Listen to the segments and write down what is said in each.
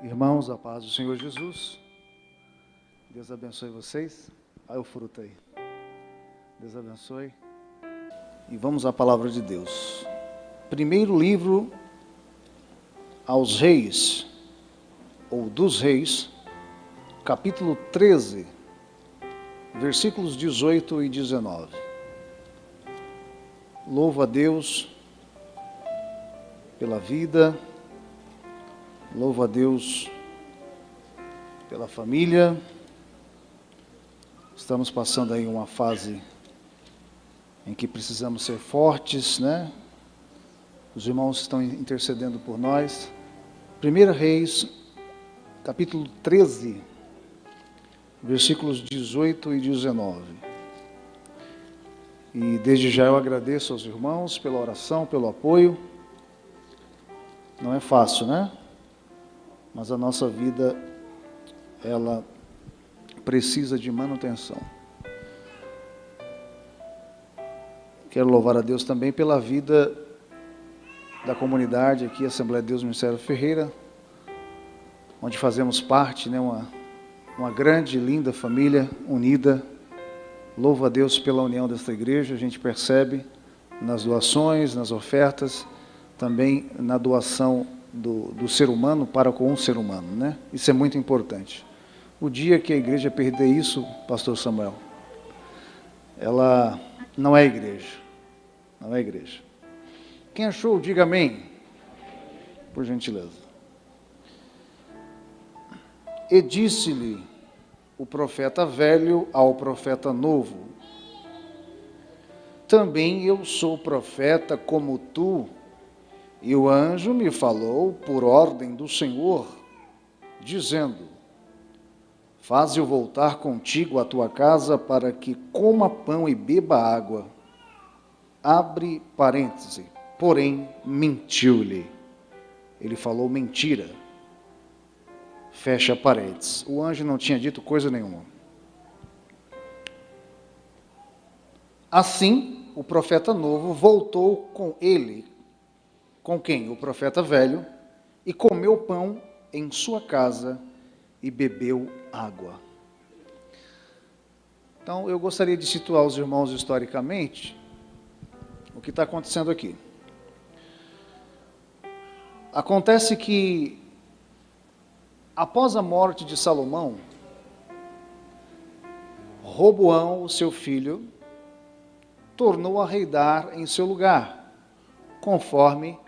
Irmãos, a paz do Senhor Jesus. Deus abençoe vocês. Olha o fruto aí. Deus abençoe. E vamos à palavra de Deus. Primeiro livro aos Reis, ou dos Reis, capítulo 13, versículos 18 e 19. Louvo a Deus pela vida, louvo a Deus pela família. Estamos passando aí uma fase em que precisamos ser fortes, né? Os irmãos estão intercedendo por nós. 1 Reis, capítulo 13, versículos 18 e 19. E desde já eu agradeço aos irmãos pela oração, pelo apoio. Não é fácil, né? Mas a nossa vida, ela precisa de manutenção. Quero louvar a Deus também pela vida da comunidade aqui, Assembleia de Deus Ministério Ferreira, onde fazemos parte, né? Uma grande, linda família unida. Louvo a Deus pela união desta igreja. A gente percebe nas doações, nas ofertas, também na doação do ser humano para com um ser humano, né? Isso é muito importante. O dia que a igreja perder isso, pastor Samuel, ela não é igreja. Não é igreja. Quem achou, diga amém. Por gentileza. E disse-lhe o profeta velho ao profeta novo: também eu sou profeta como tu, e o anjo me falou por ordem do Senhor, dizendo: faze-o voltar contigo à tua casa para que coma pão e beba água. Abre parêntese, porém mentiu-lhe. Ele falou mentira. Fecha parênteses. O anjo não tinha dito coisa nenhuma. Assim, o profeta novo voltou com ele. Com quem? O profeta velho. E comeu pão em sua casa e bebeu água. Então, eu gostaria de situar os irmãos historicamente o que está acontecendo aqui. Acontece que, após a morte de Salomão, Roboão, o seu filho, tornou a reinar em seu lugar, conforme,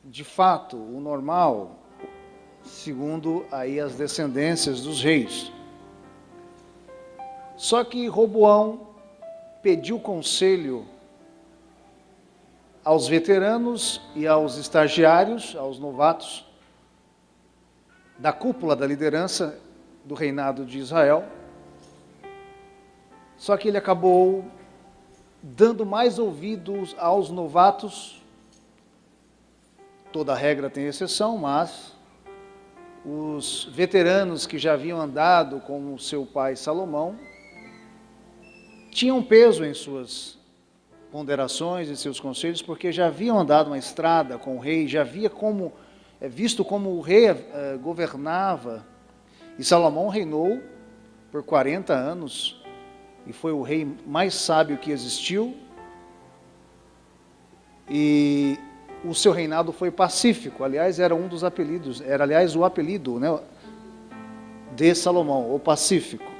de fato, o normal, segundo aí as descendências dos reis. Só que Roboão pediu conselho aos veteranos e aos estagiários, aos novatos, da cúpula da liderança do reinado de Israel. Só que ele acabou dando mais ouvidos aos novatos. Toda regra tem exceção, mas os veteranos que já haviam andado com o seu pai Salomão tinham peso em suas ponderações e seus conselhos, porque já haviam andado uma estrada com o rei, já havia visto como o rei governava. E Salomão reinou por 40 anos e foi o rei mais sábio que existiu. E o seu reinado foi pacífico. Aliás, era um dos apelidos, era aliás o apelido, né, de Salomão, o Pacífico.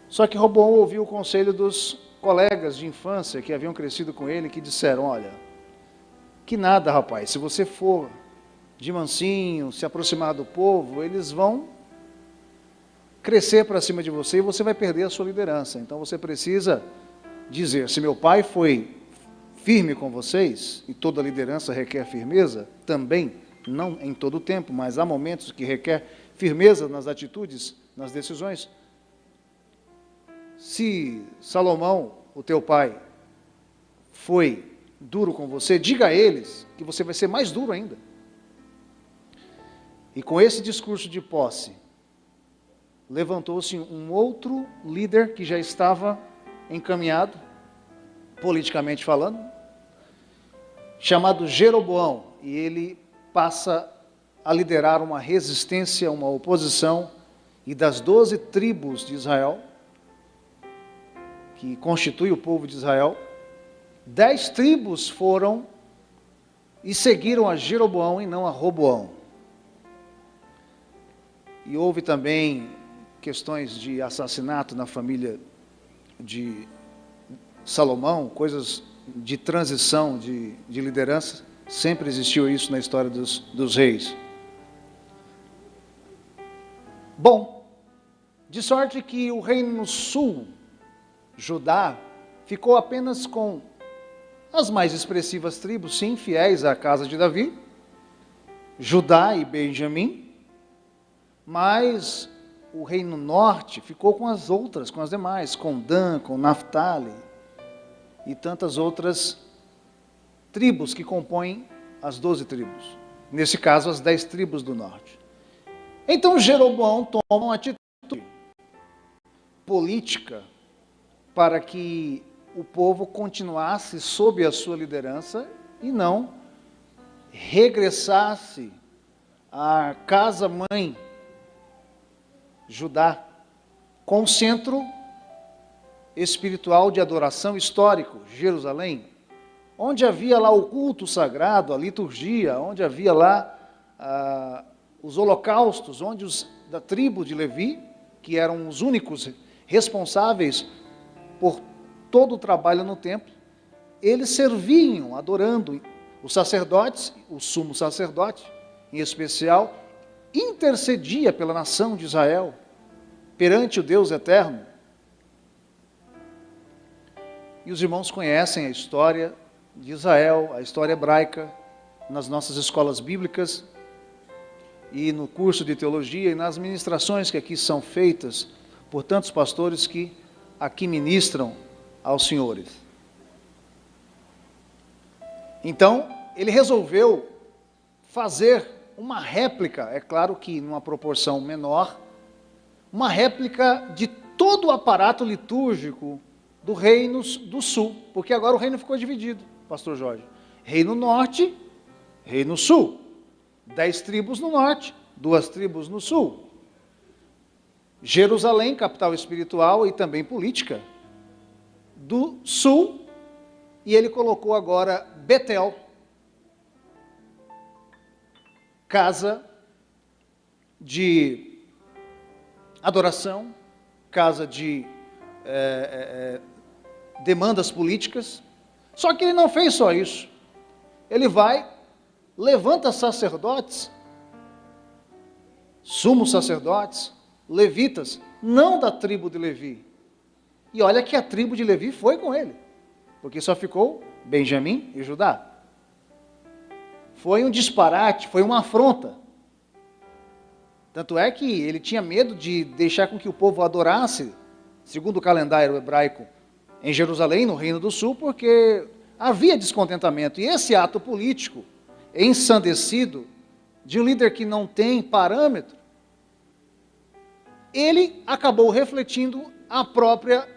Só que Roboão ouviu o conselho dos colegas de infância que haviam crescido com ele, que disseram: olha, que nada, rapaz, se você for de mansinho, se aproximar do povo, eles vão crescer para cima de você e você vai perder a sua liderança. Então você precisa dizer: se meu pai foi firme com vocês, e toda liderança requer firmeza, também, não em todo o tempo, mas há momentos que requer firmeza nas atitudes, nas decisões. Se Salomão, o teu pai, foi duro com você, diga a eles que você vai ser mais duro ainda. E com esse discurso de posse, levantou-se um outro líder que já estava encaminhado, politicamente falando, chamado Jeroboão. e ele passa a liderar uma resistência, uma oposição, e das 12 tribos de Israel, que constitui o povo de Israel, 10 tribos foram e seguiram a Jeroboão e não a Roboão. E houve também questões de assassinato na família de Salomão, coisas de transição de liderança. Sempre existiu isso na história dos reis. Bom, de sorte que o reino sul, Judá, ficou apenas com as mais expressivas tribos, sim, fiéis à casa de Davi, Judá e Benjamim, mas o reino norte ficou com as outras, com as demais, com Dan, com Naftali e tantas outras tribos que compõem as 12 tribos. Nesse caso, as 10 tribos do norte. Então Jeroboão toma uma atitude política para que o povo continuasse sob a sua liderança e não regressasse à casa-mãe, Judá, com centro espiritual de adoração histórico, Jerusalém, onde havia lá o culto sagrado, a liturgia, onde havia lá os holocaustos, onde os da tribo de Levi, que eram os únicos responsáveis por todo o trabalho no templo, eles serviam, adorando os sacerdotes, o sumo sacerdote, em especial, intercedia pela nação de Israel, perante o Deus eterno. E os irmãos conhecem a história de Israel, a história hebraica, nas nossas escolas bíblicas, e no curso de teologia, e nas ministrações que aqui são feitas por tantos pastores que aqui ministram aos senhores. Então, ele resolveu fazer uma réplica, é claro que numa proporção menor, uma réplica de todo o aparato litúrgico do reino do sul, porque agora o reino ficou dividido, pastor Jorge. Reino norte, reino sul. 10 tribos no norte, 2 tribos no sul. Jerusalém, capital espiritual e também política, do sul, e ele colocou agora Betel, casa de adoração, casa de demandas políticas. Só que ele não fez só isso. Ele levanta sacerdotes, sumos sacerdotes, levitas, não da tribo de Levi. E olha que a tribo de Levi foi com ele, porque só ficou Benjamim e Judá. Foi um disparate, foi uma afronta. Tanto é que ele tinha medo de deixar com que o povo adorasse, segundo o calendário hebraico, em Jerusalém, no Reino do Sul, porque havia descontentamento. E esse ato político, ensandecido, de um líder que não tem parâmetro, ele acabou refletindo a própria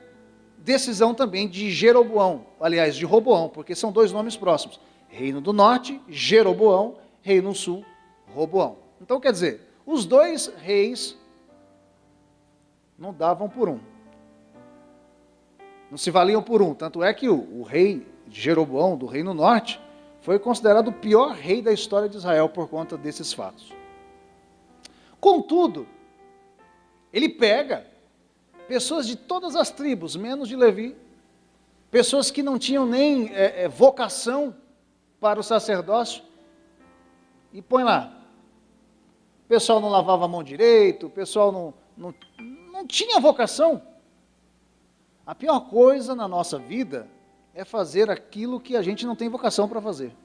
decisão também de Jeroboão, aliás, de Roboão, porque são 2 nomes próximos. Reino do Norte, Jeroboão, Reino Sul, Roboão. Então, quer dizer, os 2 reis não davam por um. Não se valiam por um. Tanto é que o rei Jeroboão, do Reino Norte, foi considerado o pior rei da história de Israel por conta desses fatos. Contudo, ele pega pessoas de todas as tribos, menos de Levi, pessoas que não tinham nem vocação para o sacerdócio, e põe lá. O pessoal não lavava a mão direito, o pessoal não tinha vocação. A pior coisa na nossa vida é fazer aquilo que a gente não tem vocação para fazer.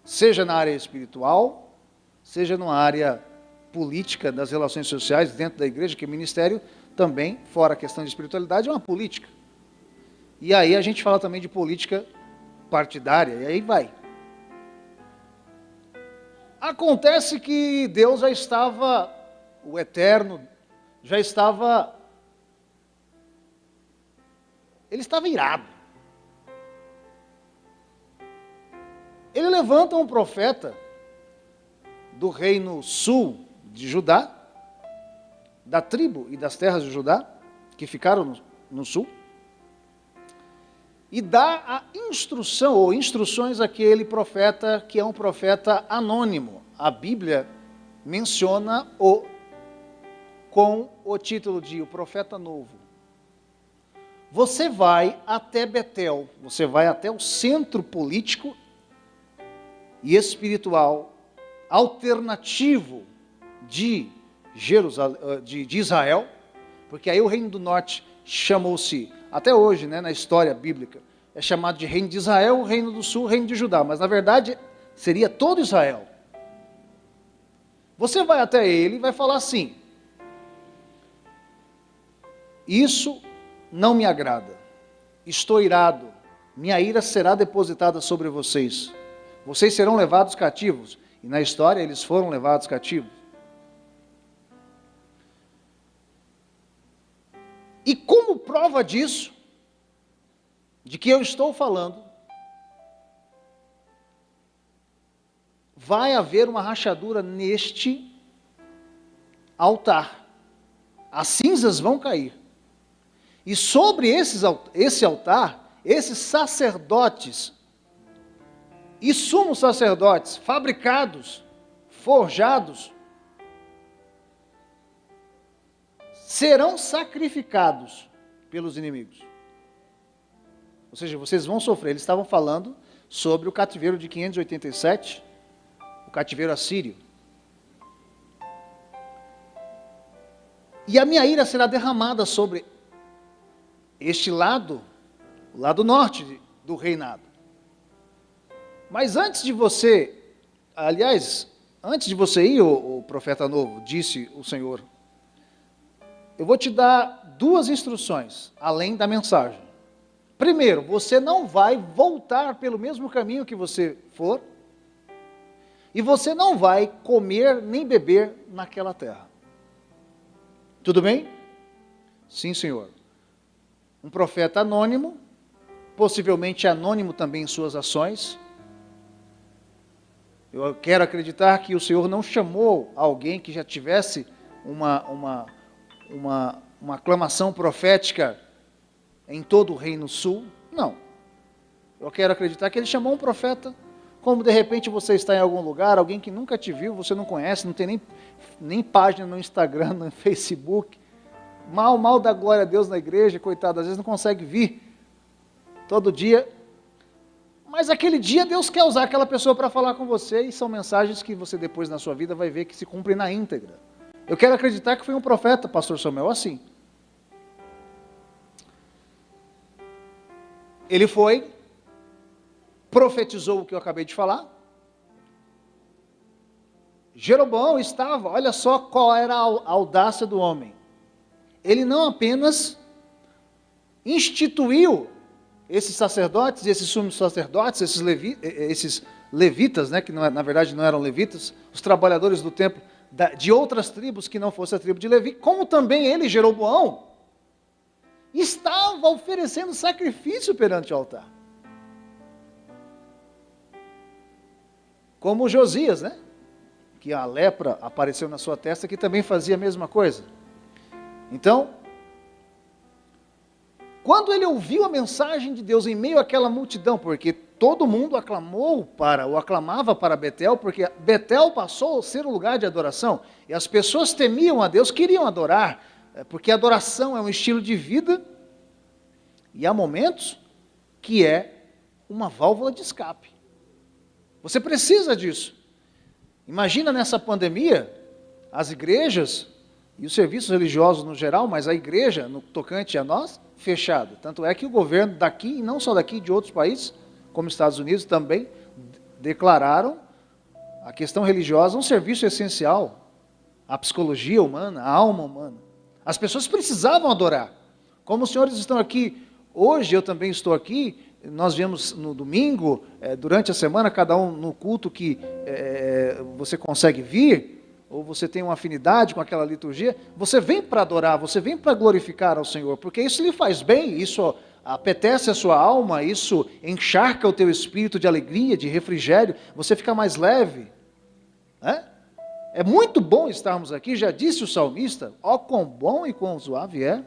Seja na área espiritual, seja na área política, das relações sociais, dentro da igreja, que o ministério também, fora a questão de espiritualidade, é uma política. E aí a gente fala também de política partidária, e aí vai. Acontece que Deus já estava, o Eterno, ele estava irado. Ele levanta um profeta do reino sul de Judá, da tribo e das terras de Judá, que ficaram no sul, e dá a instrução, ou instruções àquele profeta, que é um profeta anônimo. A Bíblia menciona-o com o título de o profeta novo. Você vai até Betel, você vai até o centro político e espiritual alternativo de Israel, porque aí o reino do norte chamou-se, até hoje, né, na história bíblica, é chamado de reino de Israel, o reino do sul, o reino de Judá, mas na verdade seria todo Israel. Você vai até ele e vai falar assim: isso não me agrada, estou irado, minha ira será depositada sobre vocês, vocês serão levados cativos. E na história eles foram levados cativos. E como prova disso, de que eu estou falando, vai haver uma rachadura neste altar. As cinzas vão cair. E sobre esse altar, esses sacerdotes e sumos sacerdotes, fabricados, forjados, serão sacrificados pelos inimigos. Ou seja, vocês vão sofrer. Eles estavam falando sobre o cativeiro de 587, o cativeiro assírio. E a minha ira será derramada sobre este lado, o lado norte do reinado. Mas antes de você ir, o profeta novo, disse o Senhor, eu vou te dar duas instruções, além da mensagem. Primeiro, você não vai voltar pelo mesmo caminho que você for, e você não vai comer nem beber naquela terra. Tudo bem? Sim, Senhor. Um profeta anônimo, possivelmente anônimo também em suas ações. Eu quero acreditar que o Senhor não chamou alguém que já tivesse uma aclamação profética em todo o reino sul. Não. Eu quero acreditar que Ele chamou um profeta, como de repente você está em algum lugar, alguém que nunca te viu, você não conhece, não tem nem página no Instagram, no Facebook, mal dá glória a Deus na igreja, coitado, às vezes não consegue vir todo dia. Mas aquele dia Deus quer usar aquela pessoa para falar com você, e são mensagens que você depois na sua vida vai ver que se cumprem na íntegra. Eu quero acreditar que foi um profeta, pastor Samuel, assim. Ele foi, profetizou o que eu acabei de falar. Jeroboão estava, olha só qual era a audácia do homem. Ele não apenas instituiu esses sacerdotes, esses sumos sacerdotes, esses levitas, né, que na verdade não eram levitas, os trabalhadores do templo de outras tribos que não fosse a tribo de Levi, como também ele, Jeroboão, estava oferecendo sacrifício perante o altar. Como Josias, né, que a lepra apareceu na sua testa, que também fazia a mesma coisa. Então, quando ele ouviu a mensagem de Deus em meio àquela multidão, porque todo mundo aclamava para Betel, porque Betel passou a ser um lugar de adoração, e as pessoas temiam a Deus, queriam adorar, porque a adoração é um estilo de vida, e há momentos que é uma válvula de escape. Você precisa disso. Imagina nessa pandemia, as igrejas e os serviços religiosos no geral, mas a igreja, no tocante a nós, fechada. Tanto é que o governo daqui, e não só daqui, de outros países, como Estados Unidos, também declararam a questão religiosa um serviço essencial, a psicologia humana, a alma humana. As pessoas precisavam adorar. Como os senhores estão aqui hoje, eu também estou aqui, nós viemos no domingo, durante a semana, cada um no culto que você consegue vir, ou você tem uma afinidade com aquela liturgia, você vem para adorar, você vem para glorificar ao Senhor, porque isso lhe faz bem, isso apetece a sua alma, isso encharca o teu espírito de alegria, de refrigério, você fica mais leve. É muito bom estarmos aqui, já disse o salmista, ó quão bom e quão suave é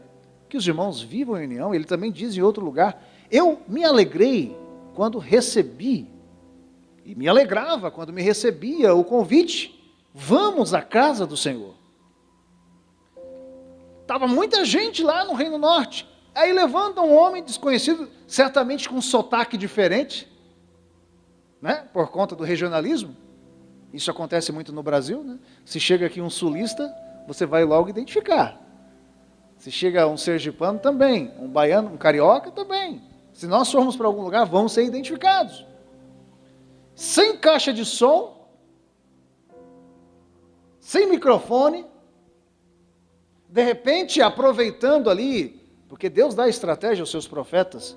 que os irmãos vivam em união. Ele também diz em outro lugar, eu me alegrei quando recebi, e me alegrava quando me recebia o convite, vamos à casa do Senhor. Estava muita gente lá no Reino Norte, aí levanta um homem desconhecido, certamente com um sotaque diferente, por conta do regionalismo. Isso acontece muito no Brasil, Se chega aqui um sulista, você vai logo identificar. Se chega um sergipano, também. Um baiano, um carioca, também. Se nós formos para algum lugar, vamos ser identificados. Sem caixa de som, sem microfone, de repente, aproveitando ali, porque Deus dá estratégia aos seus profetas,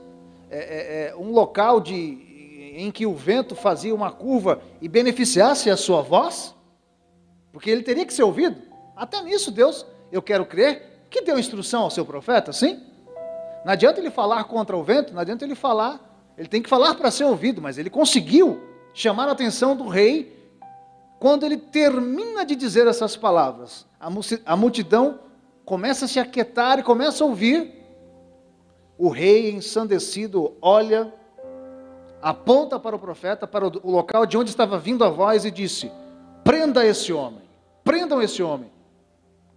um local em que o vento fazia uma curva e beneficiasse a sua voz, porque ele teria que ser ouvido. Até nisso Deus, eu quero crer, que deu instrução ao seu profeta, sim? Não adianta ele falar contra o vento, não adianta ele falar, ele tem que falar para ser ouvido, mas ele conseguiu chamar a atenção do rei, quando ele termina de dizer essas palavras, a multidão começa a se aquietar e começa a ouvir. O rei, ensandecido, olha, aponta para o profeta, para o local de onde estava vindo a voz e disse, prenda esse homem, prendam esse homem,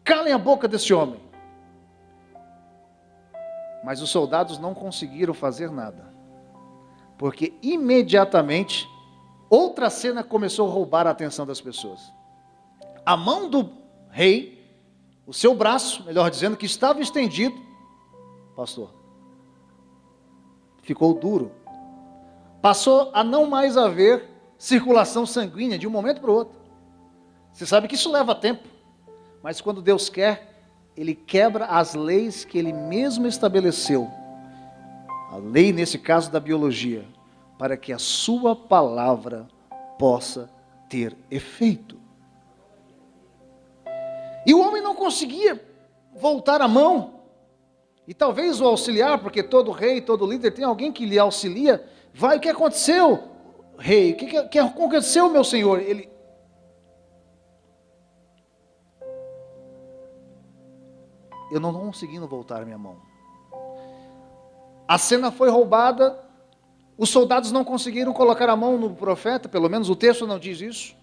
calem a boca desse homem. Mas os soldados não conseguiram fazer nada, porque imediatamente outra cena começou a roubar a atenção das pessoas. A mão do rei, o seu braço, melhor dizendo, que estava estendido, pastor, ficou duro. Passou a não mais haver circulação sanguínea de um momento para o outro. Você sabe que isso leva tempo, mas quando Deus quer, Ele quebra as leis que Ele mesmo estabeleceu. A lei, nesse caso, da biologia, para que a sua palavra possa ter efeito. E o homem não conseguia voltar a mão. E talvez o auxiliar, porque todo rei, todo líder tem alguém que lhe auxilia. Vai, o que aconteceu, rei? O que aconteceu, meu senhor? Eu não conseguindo voltar a minha mão. A cena foi roubada. Os soldados não conseguiram colocar a mão no profeta, pelo menos o texto não diz isso.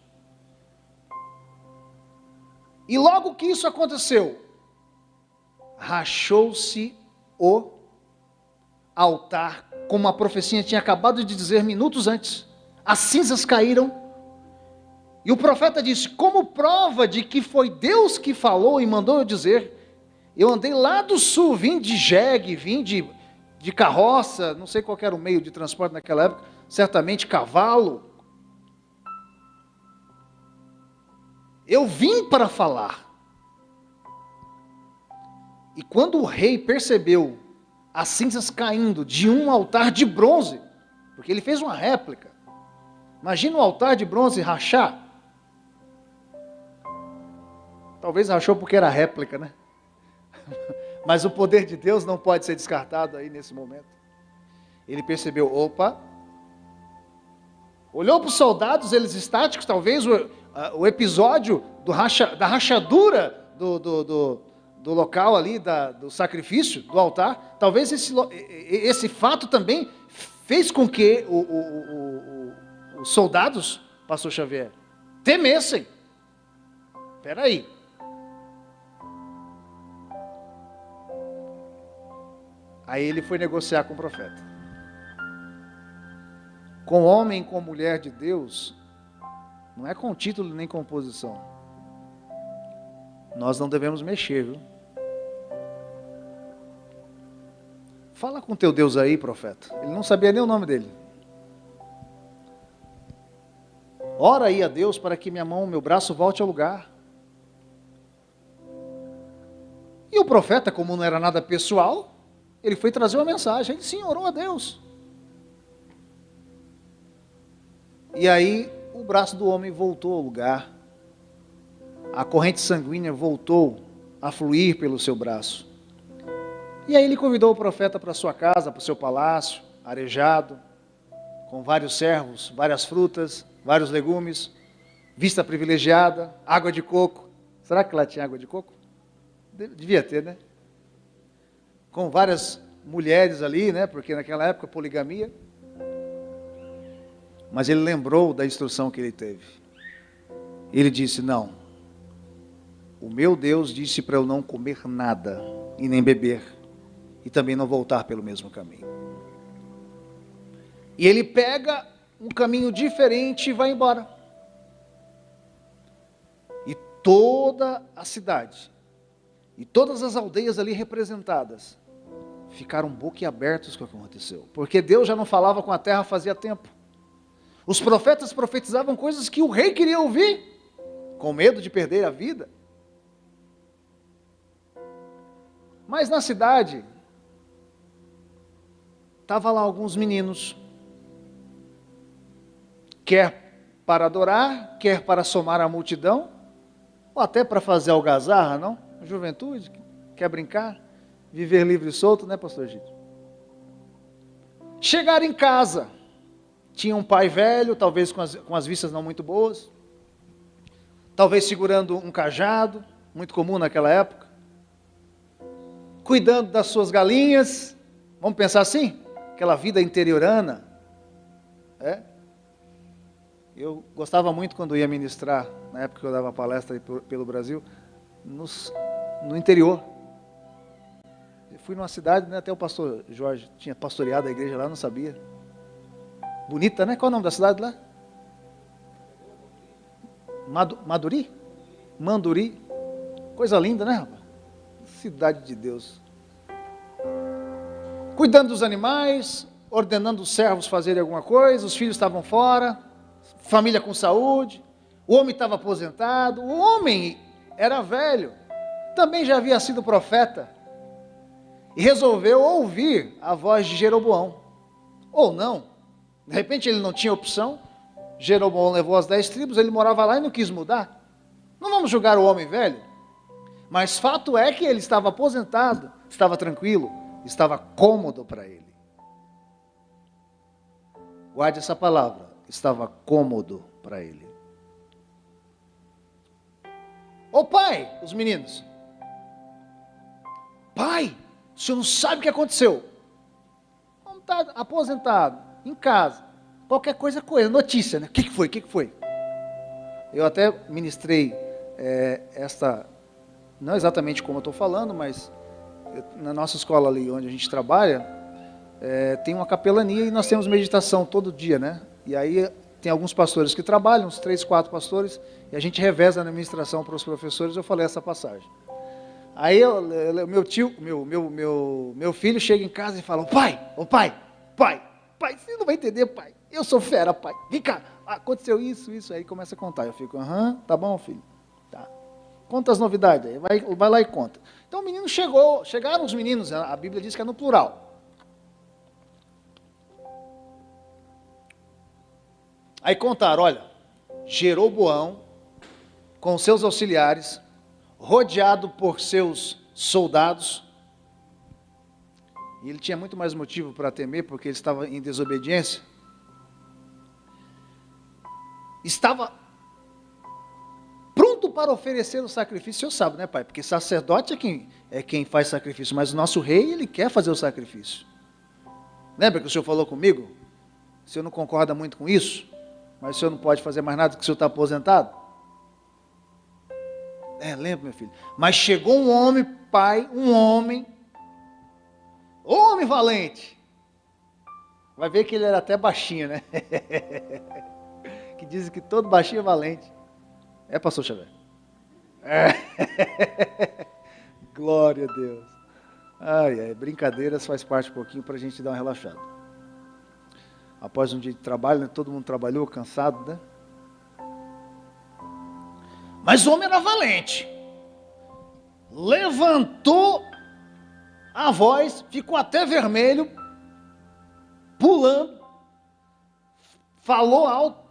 E logo que isso aconteceu, rachou-se o altar, como a profecia tinha acabado de dizer minutos antes. As cinzas caíram, e o profeta disse, como prova de que foi Deus que falou e mandou eu dizer, eu andei lá do sul, vim de jegue, vim de carroça, não sei qual era o meio de transporte naquela época, certamente cavalo. Eu vim para falar. E quando o rei percebeu as cinzas caindo de um altar de bronze, porque ele fez uma réplica, imagina um altar de bronze rachar. Talvez rachou porque era réplica, né? Mas o poder de Deus não pode ser descartado aí nesse momento. Ele percebeu, opa, olhou para os soldados, eles estáticos, talvez o episódio da rachadura do local ali, do sacrifício, do altar, talvez esse fato também fez com que os soldados, pastor Xavier, temessem. Espera aí. Aí ele foi negociar com o profeta. Com homem, com mulher de Deus, não é com título nem com posição. Nós não devemos mexer, viu? Fala com teu Deus aí, profeta. Ele não sabia nem o nome dele. Ora aí a Deus para que minha mão, meu braço volte ao lugar. E o profeta, como não era nada pessoal, ele foi trazer uma mensagem. Ele sim orou a Deus. E aí o braço do homem voltou ao lugar. A corrente sanguínea voltou a fluir pelo seu braço. E aí ele convidou o profeta para sua casa, para o seu palácio, arejado, com vários servos, várias frutas, vários legumes, vista privilegiada, água de coco. Será que lá tinha água de coco? Devia ter, né? Com várias mulheres ali, né? Porque naquela época poligamia. Mas ele lembrou da instrução que ele teve. Ele disse: não, o meu Deus disse para eu não comer nada e nem beber, e também não voltar pelo mesmo caminho. E ele pega um caminho diferente e vai embora. E toda a cidade, e todas as aldeias ali representadas, ficaram boquiabertos com o que aconteceu. Porque Deus já não falava com a terra fazia tempo. Os profetas profetizavam coisas que o rei queria ouvir, com medo de perder a vida. Mas na cidade, estavam lá alguns meninos, quer para adorar, quer para somar a multidão, ou até para fazer algazarra, não? A juventude quer brincar, viver livre e solto, né, pastor Gito? Chegaram em casa, tinha um pai velho, talvez com as vistas não muito boas, talvez segurando um cajado, muito comum naquela época, cuidando das suas galinhas, vamos pensar assim? Aquela vida interiorana, Eu gostava muito quando ia ministrar, na época que eu dava palestra pelo Brasil, no interior. Eu fui numa cidade, né, até o pastor Jorge tinha pastoreado a igreja lá, não sabia. Bonita, né? Qual é o nome da cidade lá? Maduri? Manduri. Coisa linda, né, rapaz? Cidade de Deus. Cuidando dos animais, ordenando os servos fazerem alguma coisa, os filhos estavam fora, família com saúde, o homem estava aposentado, o homem era velho, também já havia sido profeta, e resolveu ouvir a voz de Jeroboão, ou não, de repente ele não tinha opção, Jeroboão levou as 10 tribos, ele morava lá e não quis mudar. Não vamos julgar o homem velho, mas fato é que ele estava aposentado, estava tranquilo, estava cômodo para ele. Guarde essa palavra, estava cômodo para ele. Ô pai, os meninos, pai, o senhor não sabe o que aconteceu. Não está aposentado, em casa, qualquer coisa, notícia, né? O que foi? Eu até ministrei não exatamente como eu estou falando, mas na nossa escola ali onde a gente trabalha, tem uma capelania e nós temos meditação todo dia, né? E aí tem alguns pastores que trabalham, uns 3, 4 pastores, e a gente reveza na ministração para os professores. Eu falei essa passagem. Aí meu filho chega em casa e fala: pai, você não vai entender, pai, eu sou fera, pai, vem cá, aconteceu isso, aí começa a contar. Eu fico: tá bom, filho, tá. Conta as novidades aí, vai lá e conta. Então o menino chegaram os meninos, a Bíblia diz que é no plural. Aí contaram: olha, Jeroboão, com seus auxiliares, rodeado por seus soldados, e ele tinha muito mais motivo para temer, porque ele estava em desobediência, estava pronto para oferecer o sacrifício. O senhor sabe, né, pai? Porque sacerdote é quem faz sacrifício, mas o nosso rei, ele quer fazer o sacrifício. Lembra que o senhor falou comigo? O senhor não concorda muito com isso? Mas o senhor não pode fazer mais nada porque o senhor está aposentado? Lembra, meu filho? Mas chegou um homem, pai, homem valente. Vai ver que ele era até baixinho, né? Que dizem que todo baixinho é valente. Pastor Xavier? Glória a Deus. Brincadeiras faz parte um pouquinho para a gente dar uma relaxada. Após um dia de trabalho, né, todo mundo trabalhou, cansado, né? Mas o homem era valente. Levantou a voz, ficou até vermelho, pulando, falou alto.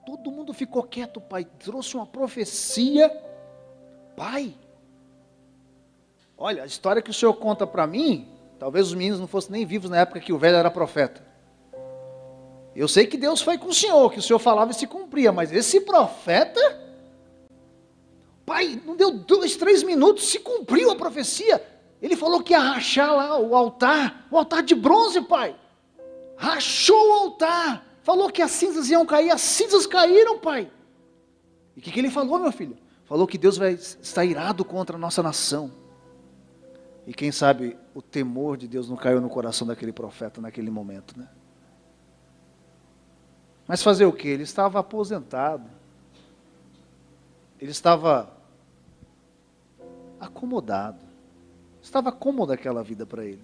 Todo mundo ficou quieto, pai. Trouxe uma profecia. Pai, olha, a história que o senhor conta para mim, talvez os meninos não fossem nem vivos na época que o velho era profeta. Eu sei que Deus foi com o senhor, que o senhor falava e se cumpria, mas esse profeta, pai, não deu 2, 3 minutos, se cumpriu a profecia. Ele falou que ia rachar lá o altar de bronze, pai. Rachou o altar, falou que as cinzas iam cair, as cinzas caíram, pai. E o que ele falou, meu filho? Falou que Deus vai estar irado contra a nossa nação. E quem sabe o temor de Deus não caiu no coração daquele profeta naquele momento, né? Mas fazer o quê? Ele estava aposentado. Ele estava acomodado. Estava cômoda aquela vida para ele.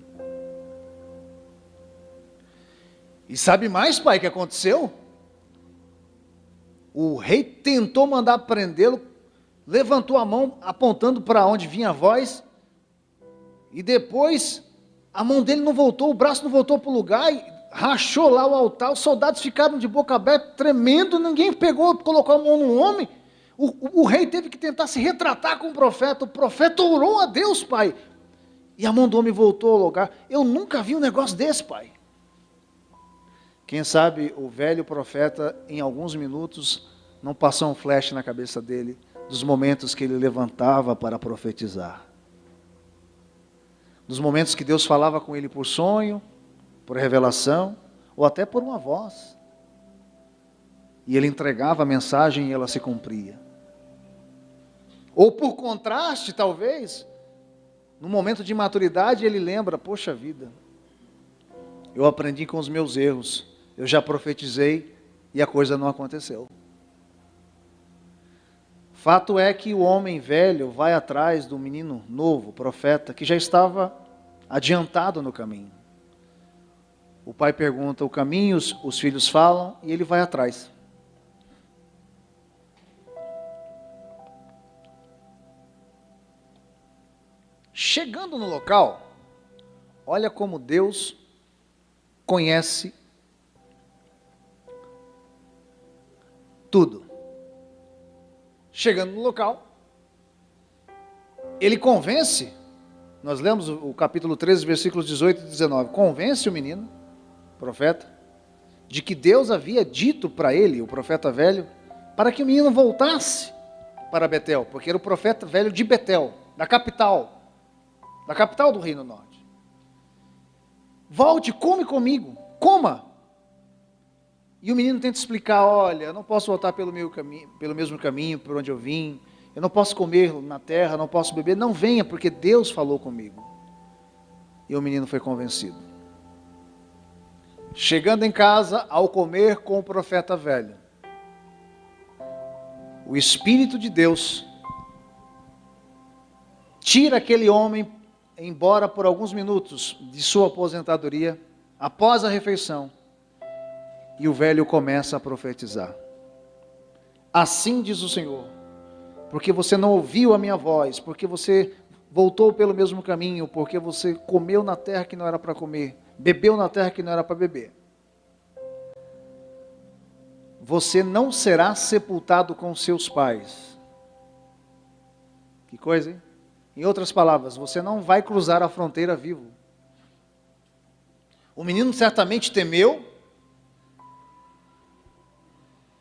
E sabe mais, pai, o que aconteceu? O rei tentou mandar prendê-lo, levantou a mão apontando para onde vinha a voz, e depois a mão dele não voltou, o braço não voltou para o lugar, e rachou lá o altar, os soldados ficaram de boca aberta, tremendo, ninguém pegou, colocou a mão no homem. O rei teve que tentar se retratar com o profeta orou a Deus, pai, e a mão do homem voltou ao lugar. Eu nunca vi um negócio desse, pai. Quem sabe o velho profeta, em alguns minutos, não passou um flash na cabeça dele, dos momentos que ele levantava para profetizar. Dos momentos que Deus falava com ele por sonho, por revelação, ou até por uma voz. E ele entregava a mensagem e ela se cumpria. Ou por contraste, talvez, no momento de maturidade, ele lembra, poxa vida, eu aprendi com os meus erros, eu já profetizei e a coisa não aconteceu. Fato é que o homem velho vai atrás do menino novo, profeta, que já estava adiantado no caminho. O pai pergunta o caminho, os filhos falam e ele vai atrás. Chegando no local, olha como Deus conhece tudo. Chegando no local, ele convence, nós lemos o capítulo 13, versículos 18 e 19, convence o menino, profeta, de que Deus havia dito para ele, o profeta velho, para que o menino voltasse para Betel, porque era o profeta velho de Betel, da capital do Reino Norte. Volte, come comigo, coma. E o menino tenta explicar, olha, eu não posso voltar pelo mesmo caminho por onde eu vim, eu não posso comer na terra, não posso beber, não venha, porque Deus falou comigo. E o menino foi convencido. Chegando em casa, ao comer com o profeta velho, o Espírito de Deus tira aquele homem embora por alguns minutos de sua aposentadoria, após a refeição, e o velho começa a profetizar. Assim diz o Senhor, porque você não ouviu a minha voz, porque você voltou pelo mesmo caminho, porque você comeu na terra que não era para comer, bebeu na terra que não era para beber. Você não será sepultado com seus pais. Que coisa, hein? Em outras palavras, você não vai cruzar a fronteira vivo. O menino certamente temeu.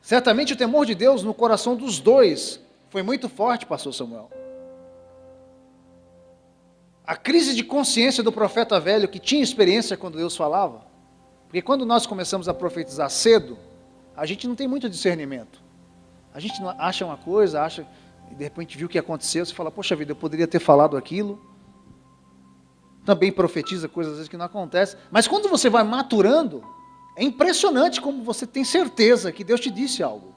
Certamente o temor de Deus no coração dos dois foi muito forte, pastor Samuel. A crise de consciência do profeta velho, que tinha experiência quando Deus falava, porque quando nós começamos a profetizar cedo, a gente não tem muito discernimento. A gente acha uma coisa, e de repente viu o que aconteceu, você fala, poxa vida, eu poderia ter falado aquilo. Também profetiza coisas às vezes que não acontecem. Mas quando você vai maturando, é impressionante como você tem certeza que Deus te disse algo.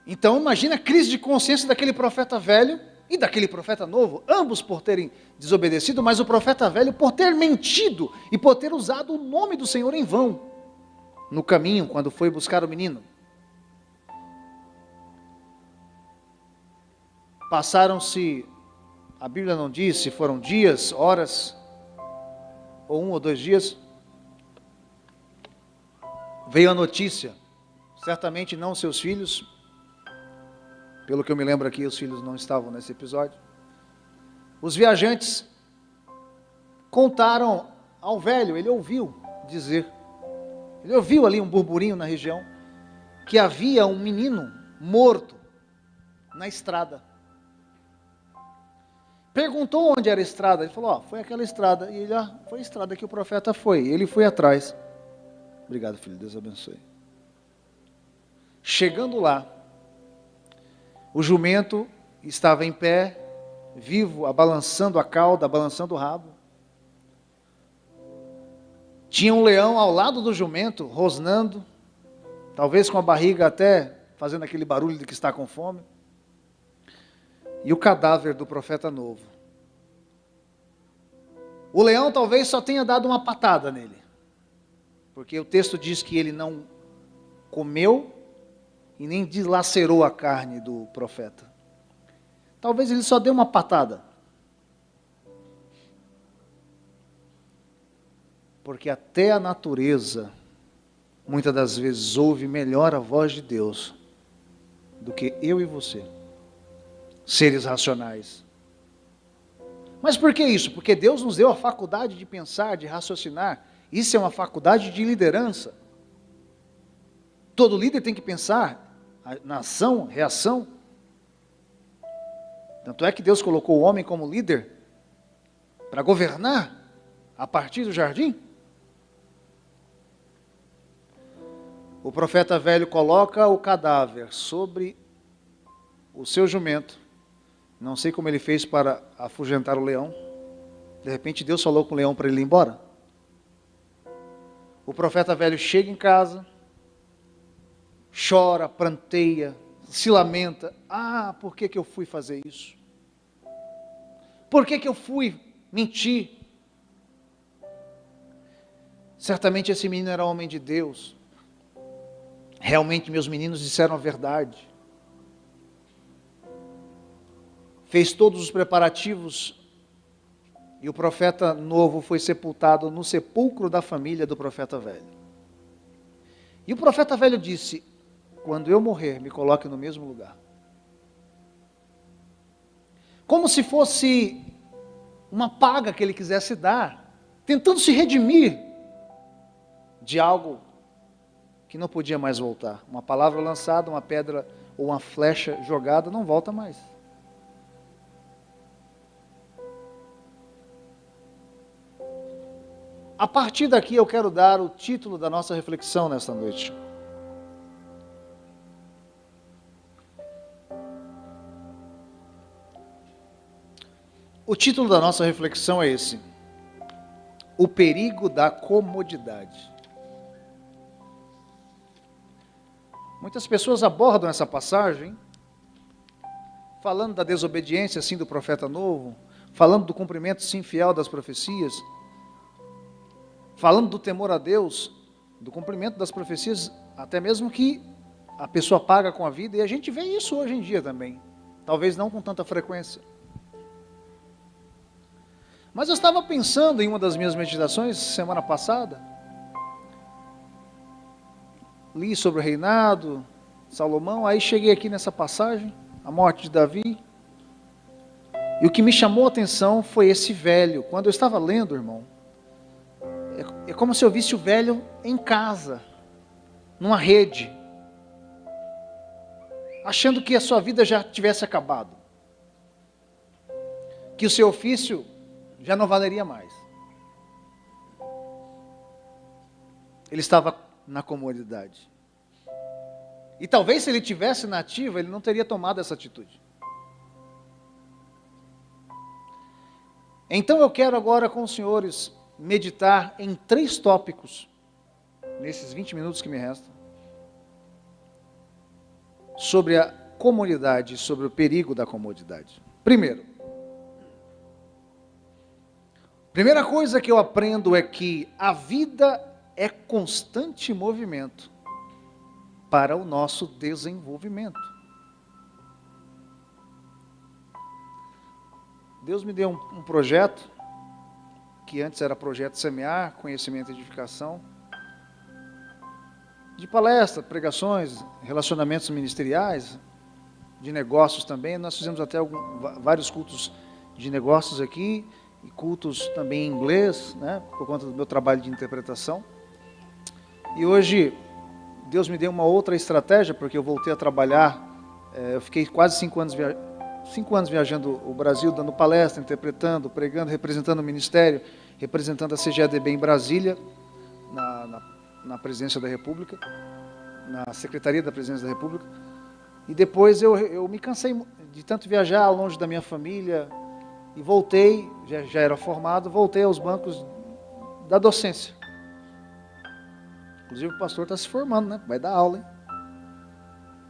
Então imagina a crise de consciência daquele profeta velho e daquele profeta novo, ambos por terem desobedecido, mas o profeta velho por ter mentido e por ter usado o nome do Senhor em vão, no caminho, quando foi buscar o menino. Passaram-se, a Bíblia não diz se foram dias, horas, ou 1 ou 2 dias, veio a notícia, certamente não seus filhos, Pelo que eu me lembro aqui, os filhos não estavam nesse episódio. Os viajantes contaram ao velho, ele ouviu dizer, ele ouviu ali um burburinho na região, que havia um menino morto na estrada. Perguntou onde era a estrada, ele falou, foi aquela estrada, e ele, foi a estrada que o profeta foi, ele foi atrás. Obrigado, filho, Deus abençoe. Chegando lá, o jumento estava em pé, vivo, abalançando a cauda, abalançando o rabo. Tinha um leão ao lado do jumento, rosnando, talvez com a barriga até fazendo aquele barulho de que está com fome. E o cadáver do profeta novo. O leão talvez só tenha dado uma patada nele, porque o texto diz que ele não comeu e nem dilacerou a carne do profeta. Talvez ele só deu uma patada. Porque até a natureza, muitas das vezes, ouve melhor a voz de Deus do que eu e você, seres racionais. Mas por que isso? Porque Deus nos deu a faculdade de pensar, de raciocinar. Isso é uma faculdade de liderança. Todo líder tem que pensar na ação, reação. Tanto é que Deus colocou o homem como líder para governar a partir do jardim. O profeta velho coloca o cadáver sobre o seu jumento. Não sei como ele fez para afugentar o leão. De repente Deus falou com o leão para ele ir embora. O profeta velho chega em casa, chora, pranteia, se lamenta. Por que eu fui fazer isso? Por que eu fui mentir? Certamente esse menino era homem de Deus. Realmente meus meninos disseram a verdade. Fez todos os preparativos e o profeta novo foi sepultado no sepulcro da família do profeta velho. E o profeta velho disse: quando eu morrer, me coloque no mesmo lugar. Como se fosse uma paga que ele quisesse dar, tentando se redimir de algo que não podia mais voltar. Uma palavra lançada, uma pedra ou uma flecha jogada, não volta mais. A partir daqui eu quero dar o título da nossa reflexão nesta noite. O título da nossa reflexão é esse: o perigo da comodidade. Muitas pessoas abordam essa passagem, falando da desobediência, sim, do profeta novo, falando do cumprimento, sim, fiel das profecias, falando do temor a Deus, do cumprimento das profecias, até mesmo que a pessoa paga com a vida, e a gente vê isso hoje em dia também, talvez não com tanta frequência. Mas eu estava pensando em uma das minhas meditações, semana passada, li sobre o reinado, Salomão, aí cheguei aqui nessa passagem, a morte de Davi, e o que me chamou a atenção foi esse velho. Quando eu estava lendo, irmão, é como se eu visse o velho em casa, numa rede, achando que a sua vida já tivesse acabado, que o seu ofício já não valeria mais. Ele estava na comodidade. E talvez se ele tivesse na ativa, ele não teria tomado essa atitude. Então eu quero agora com os senhores meditar em 3 tópicos, nesses 20 minutos que me restam, sobre a comodidade, sobre o perigo da comodidade. Primeira coisa que eu aprendo é que a vida é constante movimento para o nosso desenvolvimento. Deus me deu um projeto, que antes era projeto Semear, Conhecimento e Edificação, de palestra, pregações, relacionamentos ministeriais. de negócios também. Nós fizemos até vários cultos de negócios aqui, e cultos também em inglês, né, por conta do meu trabalho de interpretação. E hoje, Deus me deu uma outra estratégia, porque eu voltei a trabalhar, eu fiquei quase 5 anos viajando o Brasil, dando palestra, interpretando, pregando, representando o ministério, representando a CGADB em Brasília, na Presidência da República, na Secretaria da Presidência da República. E depois eu me cansei de tanto viajar longe da minha família, e voltei, já era formado, voltei aos bancos da docência. Inclusive o pastor está se formando, né? Vai dar aula, hein?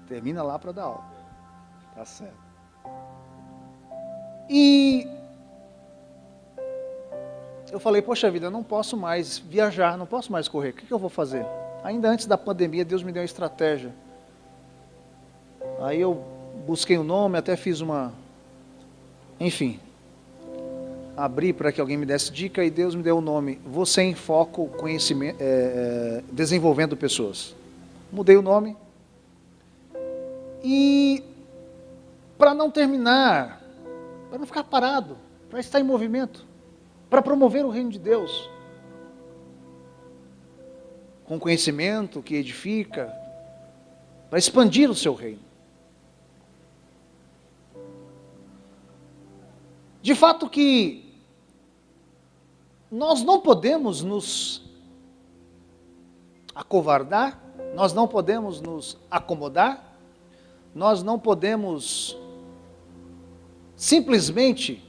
Termina lá para dar aula. Tá certo. E eu falei, poxa vida, eu não posso mais viajar, não posso mais correr. O que eu vou fazer? Ainda antes da pandemia, Deus me deu uma estratégia. Aí eu busquei o nome, até fiz enfim, abri para que alguém me desse dica, e Deus me deu o nome, Você em Foco, conhecimento, desenvolvendo pessoas. Mudei o nome. E para não terminar, para não ficar parado, para estar em movimento, para promover o reino de Deus, com conhecimento que edifica, para expandir o seu reino. De fato que nós não podemos nos acovardar, nós não podemos nos acomodar, nós não podemos simplesmente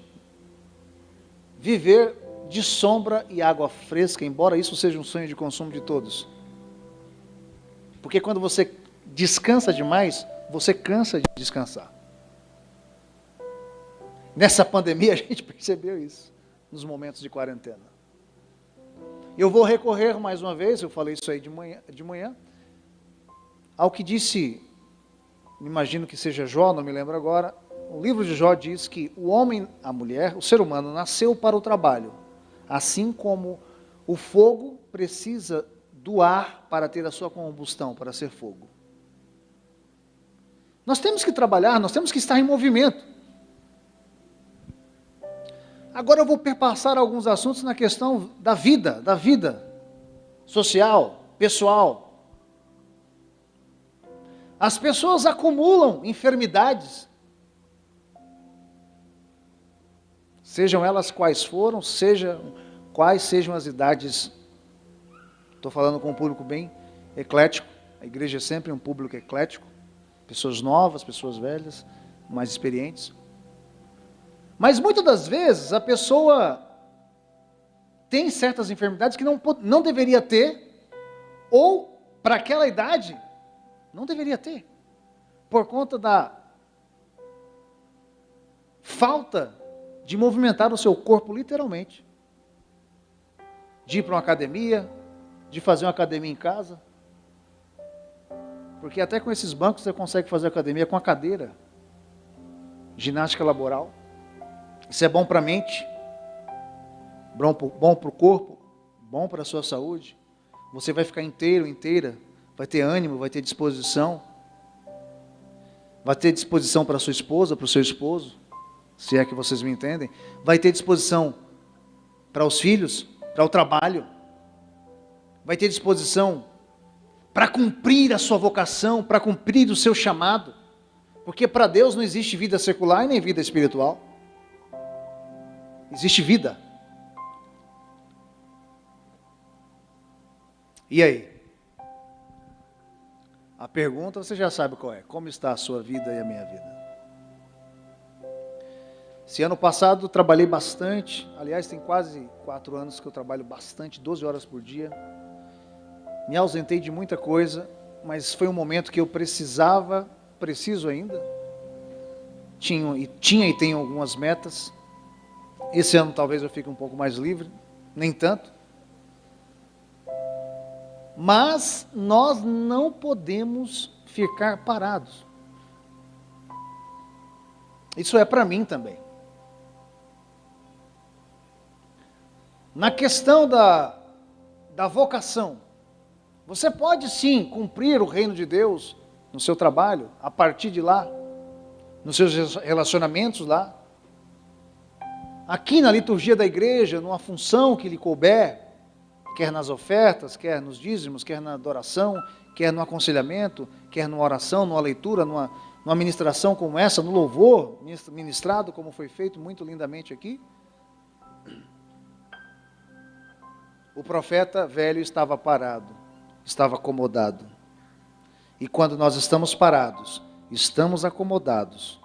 viver de sombra e água fresca, embora isso seja um sonho de consumo de todos. Porque quando você descansa demais, você cansa de descansar. Nessa pandemia a gente percebeu isso, nos momentos de quarentena. Eu vou recorrer mais uma vez, eu falei isso aí de manhã, ao que disse, imagino que seja Jó, não me lembro agora, o livro de Jó diz que o homem, a mulher, o ser humano nasceu para o trabalho, assim como o fogo precisa do ar para ter a sua combustão, para ser fogo. Nós temos que trabalhar, nós temos que estar em movimento. Agora eu vou perpassar alguns assuntos na questão da vida social, pessoal. As pessoas acumulam enfermidades, sejam elas quais foram, quais sejam as idades. Estou falando com um público bem eclético, a igreja é sempre um público eclético, pessoas novas, pessoas velhas, mais experientes. Mas muitas das vezes a pessoa tem certas enfermidades que não deveria ter, ou para aquela idade não deveria ter, por conta da falta de movimentar o seu corpo literalmente, de ir para uma academia, de fazer uma academia em casa, porque até com esses bancos você consegue fazer academia com a cadeira, ginástica laboral. Isso é bom para a mente, bom para o corpo, bom para a sua saúde. Você vai ficar inteira, vai ter ânimo, vai ter disposição. Vai ter disposição para a sua esposa, para o seu esposo, se é que vocês me entendem. Vai ter disposição para os filhos, para o trabalho. Vai ter disposição para cumprir a sua vocação, para cumprir o seu chamado. Porque para Deus não existe vida secular e nem vida espiritual. Existe vida. E aí? A pergunta você já sabe qual é. Como está a sua vida e a minha vida? Esse ano passado trabalhei bastante. Aliás, tem quase 4 anos que eu trabalho bastante, 12 horas por dia. Me ausentei de muita coisa, mas foi um momento que eu preciso ainda. Tinha e tenho algumas metas. Esse ano talvez eu fique um pouco mais livre, nem tanto. Mas nós não podemos ficar parados. Isso é para mim também. Na questão da vocação, você pode sim cumprir o reino de Deus no seu trabalho, a partir de lá, nos seus relacionamentos lá, aqui na liturgia da igreja, numa função que lhe couber, quer nas ofertas, quer nos dízimos, quer na adoração, quer no aconselhamento, quer numa oração, numa leitura, numa ministração como essa, no louvor, ministrado como foi feito muito lindamente aqui. O profeta velho estava parado, estava acomodado. E quando nós estamos parados, estamos acomodados,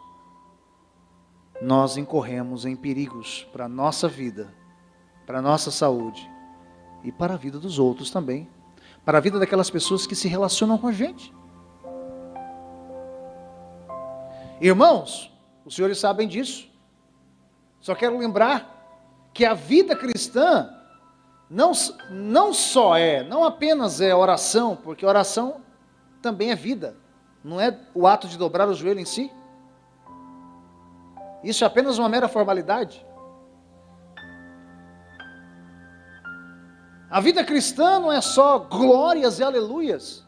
nós incorremos em perigos para a nossa vida, para a nossa saúde e para a vida dos outros também, para a vida daquelas pessoas que se relacionam com a gente. Irmãos, os senhores sabem disso. Só quero lembrar que a vida cristã não apenas é oração, porque oração também é vida, não é o ato de dobrar o joelho em si. Isso é apenas uma mera formalidade. A vida cristã não é só glórias e aleluias,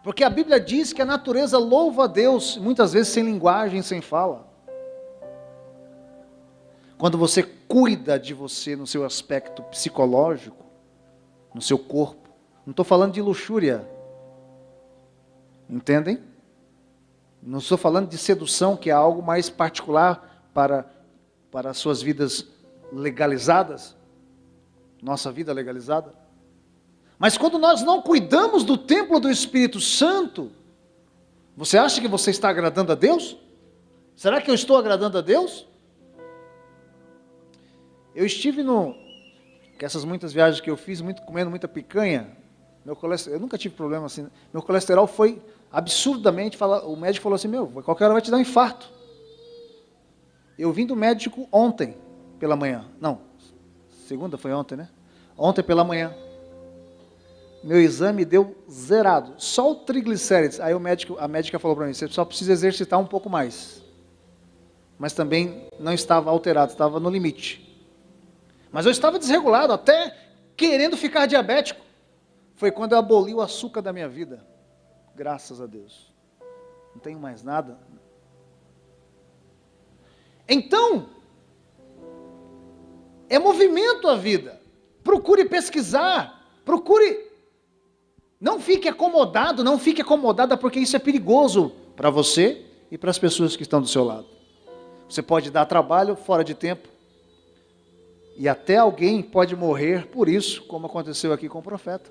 porque a Bíblia diz que a natureza louva a Deus, muitas vezes sem linguagem, sem fala. Quando você cuida de você no seu aspecto psicológico, no seu corpo, não estou falando de luxúria, entendem? Não estou falando de sedução, que é algo mais particular para as suas vidas legalizadas, nossa vida legalizada. Mas quando nós não cuidamos do templo do Espírito Santo, você acha que você está agradando a Deus? Será que eu estou agradando a Deus? Eu estive que essas muitas viagens que eu fiz, comendo muita picanha, eu nunca tive problema assim, meu colesterol foi absurdamente, o médico falou assim, qualquer hora vai te dar um infarto. Eu vim do médico ontem pela manhã, segunda foi ontem, né? Ontem pela manhã, meu exame deu zerado, só o triglicérides. Aí a médica falou para mim, você só precisa exercitar um pouco mais, mas também não estava alterado, estava no limite. Mas eu estava desregulado, até querendo ficar diabético. Foi quando eu aboli o açúcar da minha vida. Graças a Deus. Não tenho mais nada. Então, é movimento a vida. Procure pesquisar. Não fique acomodado, não fique acomodada, porque isso é perigoso para você e para as pessoas que estão do seu lado. Você pode dar trabalho fora de tempo. E até alguém pode morrer por isso, como aconteceu aqui com o profeta,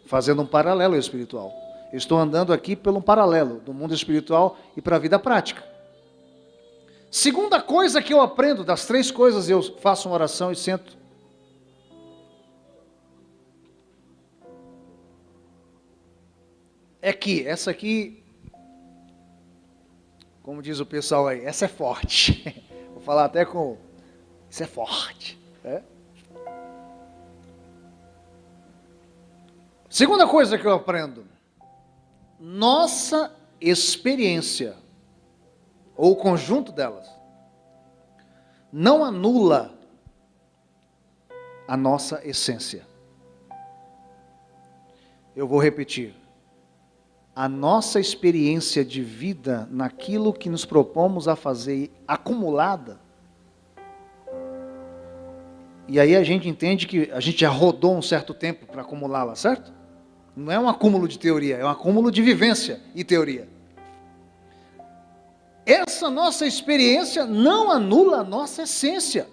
fazendo um paralelo espiritual. Eu estou andando aqui pelo um paralelo do mundo espiritual e para a vida prática. Segunda coisa que eu aprendo, das 3 coisas, eu faço uma oração e sento. É que essa aqui, como diz o pessoal aí, essa é forte. Vou falar até com... Isso é forte. Segunda coisa que eu aprendo, nossa experiência, ou o conjunto delas, não anula a nossa essência. Eu vou repetir, a nossa experiência de vida naquilo que nos propomos a fazer acumulada, e aí a gente entende que a gente já rodou um certo tempo para acumulá-la, certo? Não é um acúmulo de teoria, é um acúmulo de vivência e teoria. Essa nossa experiência não anula a nossa essência.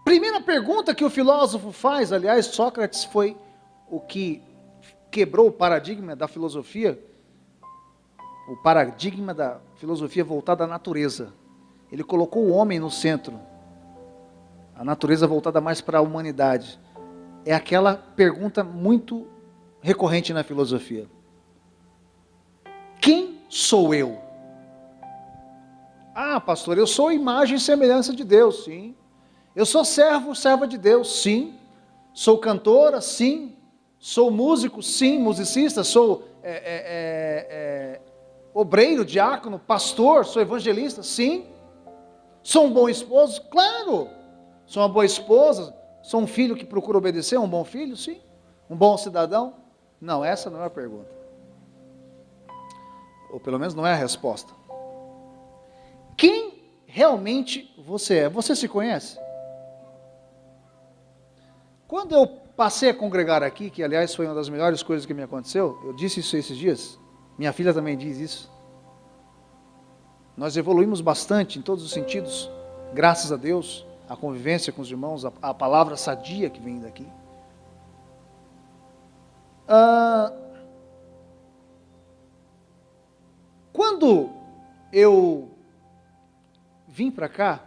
Primeira pergunta que o filósofo faz, aliás, Sócrates foi o que quebrou o paradigma da filosofia, o paradigma da filosofia voltada à natureza. Ele colocou o homem no centro. A natureza voltada mais para a humanidade. É aquela pergunta muito recorrente na filosofia. Quem sou eu? Ah, pastor, eu sou imagem e semelhança de Deus, sim. Eu sou serva de Deus, sim. Sou cantora, sim. Sou músico, sim. Musicista, sou obreiro, diácono, pastor, sou evangelista, sim. Sou um bom esposo? Claro. Sou uma boa esposa? Sou um filho que procura obedecer? Um bom filho? Sim. Um bom cidadão? Não, essa não é a pergunta. Ou pelo menos não é a resposta. realmente você é. Você se conhece? Quando eu passei a congregar aqui, que aliás foi uma das melhores coisas que me aconteceu, eu disse isso esses dias, minha filha também diz isso. Nós evoluímos bastante em todos os sentidos, graças a Deus, a convivência com os irmãos, a palavra sadia que vem daqui. Quando eu vim para cá,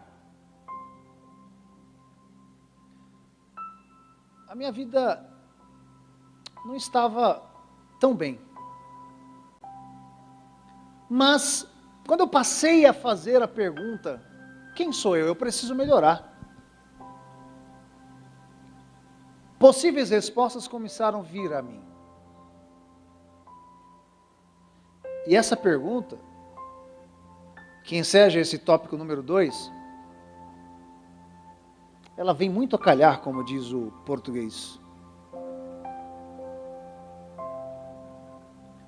a minha vida não estava tão bem. Mas, quando eu passei a fazer a pergunta, quem sou eu? Eu preciso melhorar. Possíveis respostas começaram a vir a mim. E essa pergunta, que enseja esse tópico número 2, ela vem muito a calhar, como diz o português.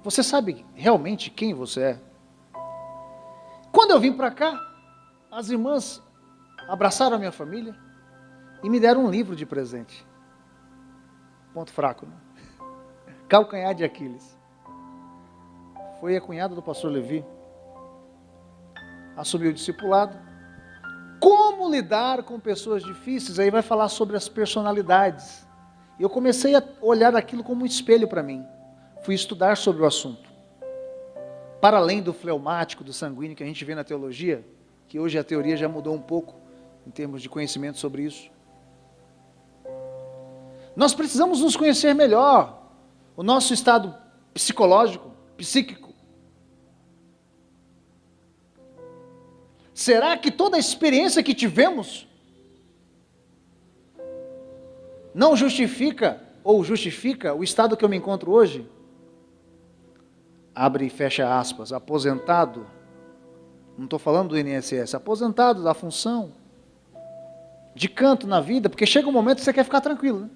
Você sabe realmente quem você é? Quando eu vim para cá, as irmãs abraçaram a minha família e me deram um livro de presente. Ponto fraco, né? Calcanhar de Aquiles. Foi a cunhada do pastor Levi. Assumiu o discipulado. Como lidar com pessoas difíceis? Aí vai falar sobre as personalidades. E eu comecei a olhar aquilo como um espelho para mim. Fui estudar sobre o assunto. Para além do fleumático, do sanguíneo que a gente vê na teologia, que hoje a teoria já mudou um pouco em termos de conhecimento sobre isso. Nós precisamos nos conhecer melhor. O nosso estado psicológico, psíquico. Será que toda a experiência que tivemos não justifica ou justifica o estado que eu me encontro hoje? Abre e fecha aspas, aposentado, não estou falando do INSS, aposentado da função, de canto na vida, porque chega um momento que você quer ficar tranquilo, né?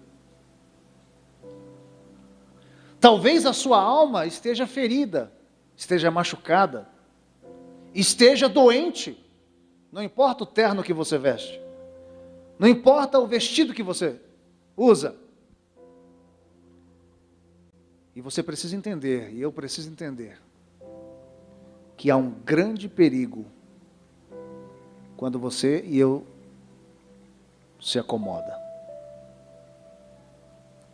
Talvez a sua alma esteja ferida, esteja machucada, esteja doente, não importa o terno que você veste, não importa o vestido que você usa, e você precisa entender, e eu preciso entender, que há um grande perigo quando você e eu se acomoda.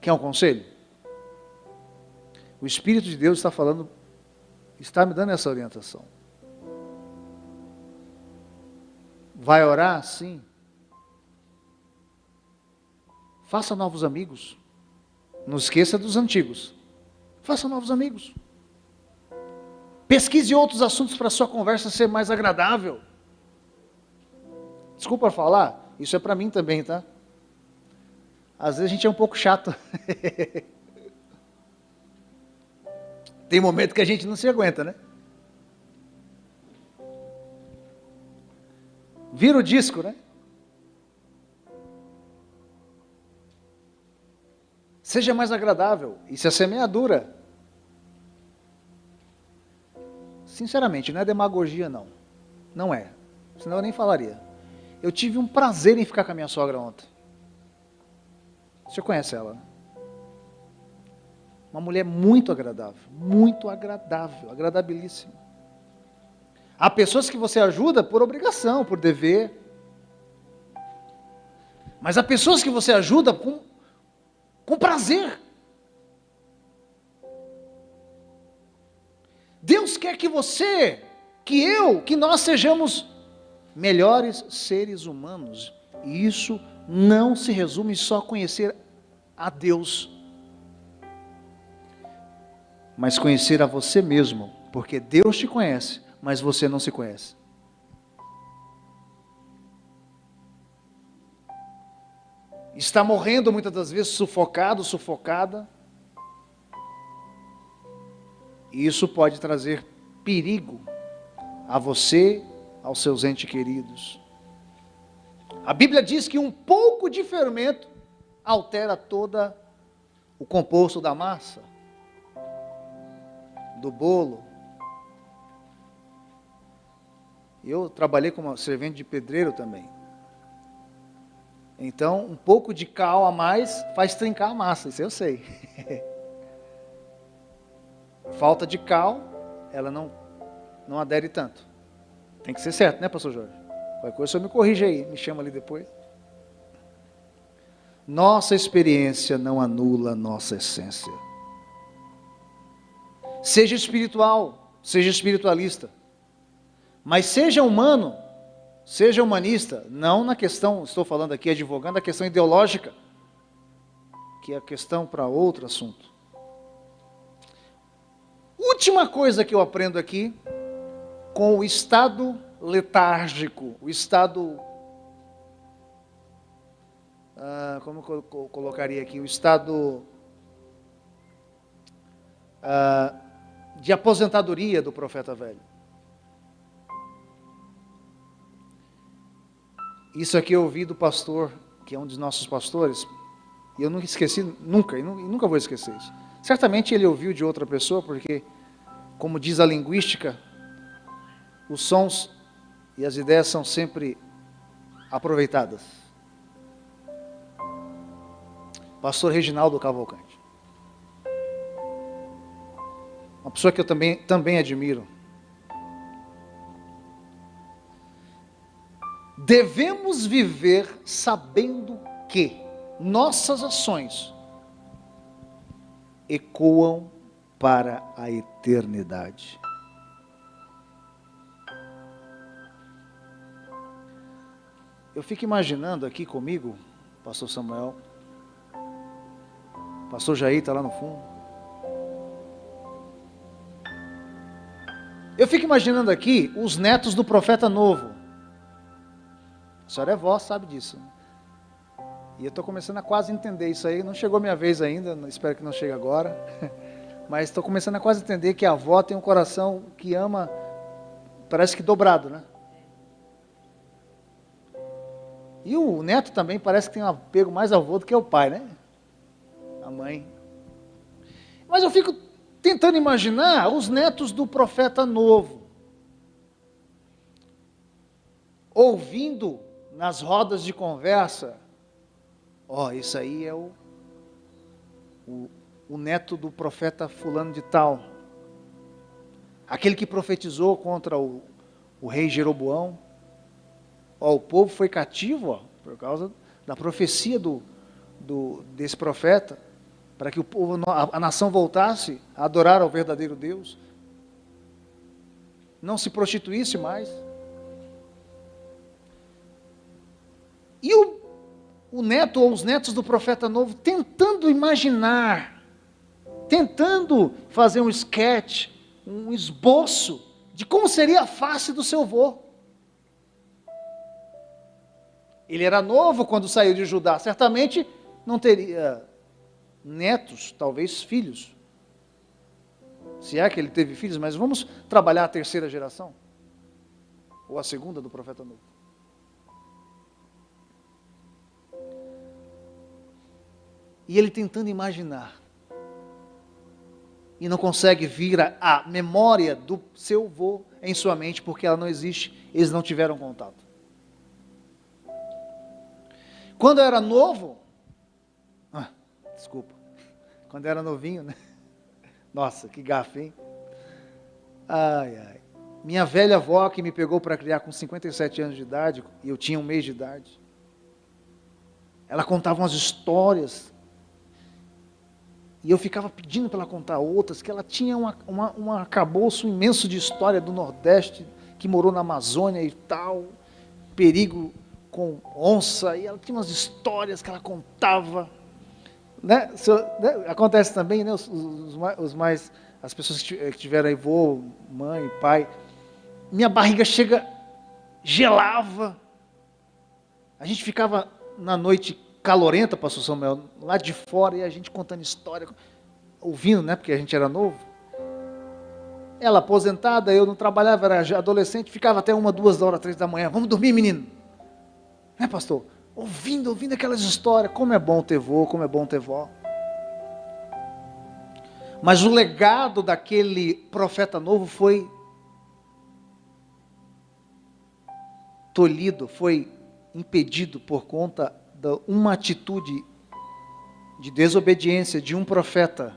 Quer um conselho? O Espírito de Deus está falando, está me dando essa orientação. Vai orar? Sim. Faça novos amigos. Não esqueça dos antigos. Faça novos amigos. Pesquise outros assuntos para a sua conversa ser mais agradável. Desculpa falar, isso é para mim também, tá? Às vezes a gente é um pouco chato. Tem momento que a gente não se aguenta, né? Vira o disco, né? Seja mais agradável. Isso é semeadura. Sinceramente, não é demagogia, não. Não é. Senão eu nem falaria. Eu tive um prazer em ficar com a minha sogra ontem. Você conhece ela, né? Uma mulher muito agradável, agradabilíssima. Há pessoas que você ajuda por obrigação, por dever. Mas há pessoas que você ajuda com prazer. Deus quer que você, que nós sejamos melhores seres humanos. E isso não se resume só a conhecer a Deus, mas conhecer a você mesmo, porque Deus te conhece, mas você não se conhece. Está morrendo muitas das vezes sufocado, sufocada. E isso pode trazer perigo a você, aos seus entes queridos. A Bíblia diz que um pouco de fermento altera todo o composto da massa, do bolo. Eu trabalhei como servente de pedreiro também. Então, um pouco de cal a mais faz trincar a massa, isso eu sei. Falta de cal, ela não adere tanto. Tem que ser certo, né, pastor Jorge? Qualquer coisa, o senhor me corrige aí, me chama ali depois. Nossa experiência não anula nossa essência. Seja espiritual, seja espiritualista, mas seja humano, seja humanista, não na questão, estou falando aqui, advogando a questão ideológica, que é a questão para outro assunto. Última coisa que eu aprendo aqui, com o estado letárgico, o estado, como eu colocaria aqui, o estado de aposentadoria do profeta velho. Isso aqui eu ouvi do pastor, que é um dos nossos pastores, e eu nunca esqueci, nunca, e nunca vou esquecer isso. Certamente ele ouviu de outra pessoa, porque, como diz a linguística, os sons e as ideias são sempre aproveitadas. Pastor Reginaldo Cavalcante. Uma pessoa que eu também admiro. Devemos viver sabendo que nossas ações ecoam para a eternidade. Eu fico imaginando aqui comigo, pastor Samuel, pastor Jair está lá no fundo. Eu fico imaginando aqui os netos do profeta novo. A senhora é vó, sabe disso. E eu estou começando a quase entender isso aí. Não chegou a minha vez ainda, espero que não chegue agora. Mas estou começando a quase entender que a avó tem um coração que ama, parece que dobrado, né? E o neto também parece que tem um apego mais ao avô do que ao pai, né? A mãe. Mas eu fico tentando imaginar os netos do profeta novo, ouvindo nas rodas de conversa, isso aí é o neto do profeta fulano de tal, aquele que profetizou contra o rei Jeroboão. O povo foi cativo por causa da profecia desse profeta, para que o povo, a nação voltasse a adorar ao verdadeiro Deus, não se prostituísse mais. E o neto ou os netos do profeta novo tentando imaginar, tentando fazer um sketch, um esboço de como seria a face do seu avô. Ele era novo quando saiu de Judá, certamente não teria netos, talvez filhos. Se é que ele teve filhos, mas vamos trabalhar a terceira geração, ou a segunda do profeta novo. E ele tentando imaginar, e não consegue vir a memória do seu avô em sua mente, porque ela não existe, eles não tiveram contato. Quando eu era novo, quando eu era novinho, né? Nossa, que gafe, hein? Minha velha avó que me pegou para criar com 57 anos de idade, e eu tinha 1 mês de idade, ela contava umas histórias, e eu ficava pedindo para ela contar outras, que ela tinha um arcabouço imenso de história do Nordeste, que morou na Amazônia e tal, perigo com onça, e ela tinha umas histórias que ela contava, né? Acontece também, né? As pessoas que tiveram aí, avô, mãe, pai, minha barriga gelava, a gente ficava na noite calorenta, pastor Samuel, lá de fora, e a gente contando história, ouvindo, né? Porque a gente era novo. Ela aposentada, eu não trabalhava, era adolescente, ficava até 1, 2 horas, 3 da manhã, vamos dormir, menino, né, pastor? Ouvindo aquelas histórias, como é bom ter vô, como é bom ter vó. Mas o legado daquele profeta novo foi tolhido, foi impedido por conta de uma atitude de desobediência de um profeta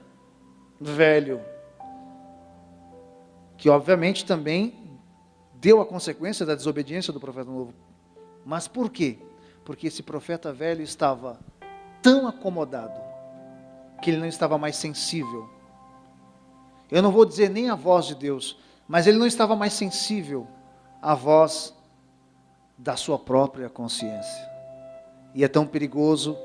velho, que obviamente também deu a consequência da desobediência do profeta novo. Mas por quê? Porque esse profeta velho estava tão acomodado, que ele não estava mais sensível. Eu não vou dizer nem a voz de Deus, mas ele não estava mais sensível à voz da sua própria consciência. E é tão perigoso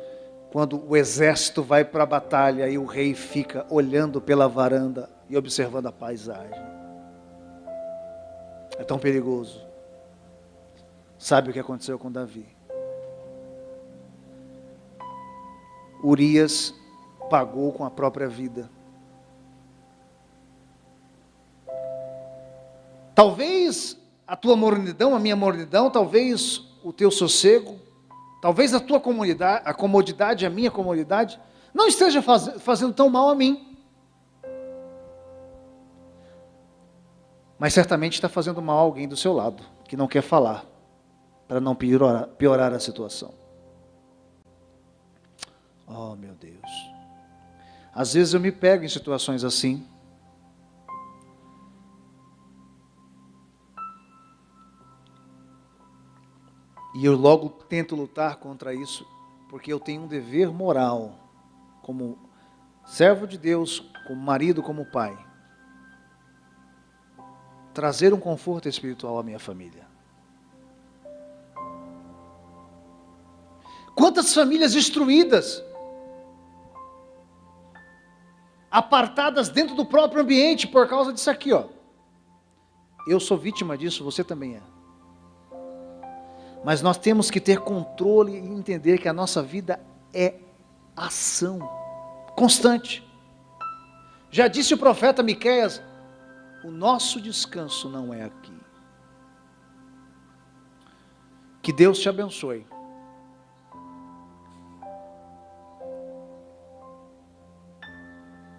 quando o exército vai para a batalha e o rei fica olhando pela varanda e observando a paisagem. É tão perigoso. Sabe o que aconteceu com Davi? Urias pagou com a própria vida. Talvez a tua mornidão, a minha mornidão, talvez o teu sossego, talvez a tua comodidade, a minha comodidade, não esteja fazendo tão mal a mim. Mas certamente está fazendo mal a alguém do seu lado, que não quer falar, para não piorar a situação. Oh, meu Deus. Às vezes eu me pego em situações assim. E eu logo tento lutar contra isso, porque eu tenho um dever moral, como servo de Deus, como marido, como pai, trazer um conforto espiritual à minha família. Quantas famílias destruídas, apartadas dentro do próprio ambiente por causa disso aqui, ó. Eu sou vítima disso, você também é. Mas nós temos que ter controle e entender que a nossa vida é ação constante. Já disse o profeta Miqueias, o nosso descanso não é aqui. Que Deus te abençoe.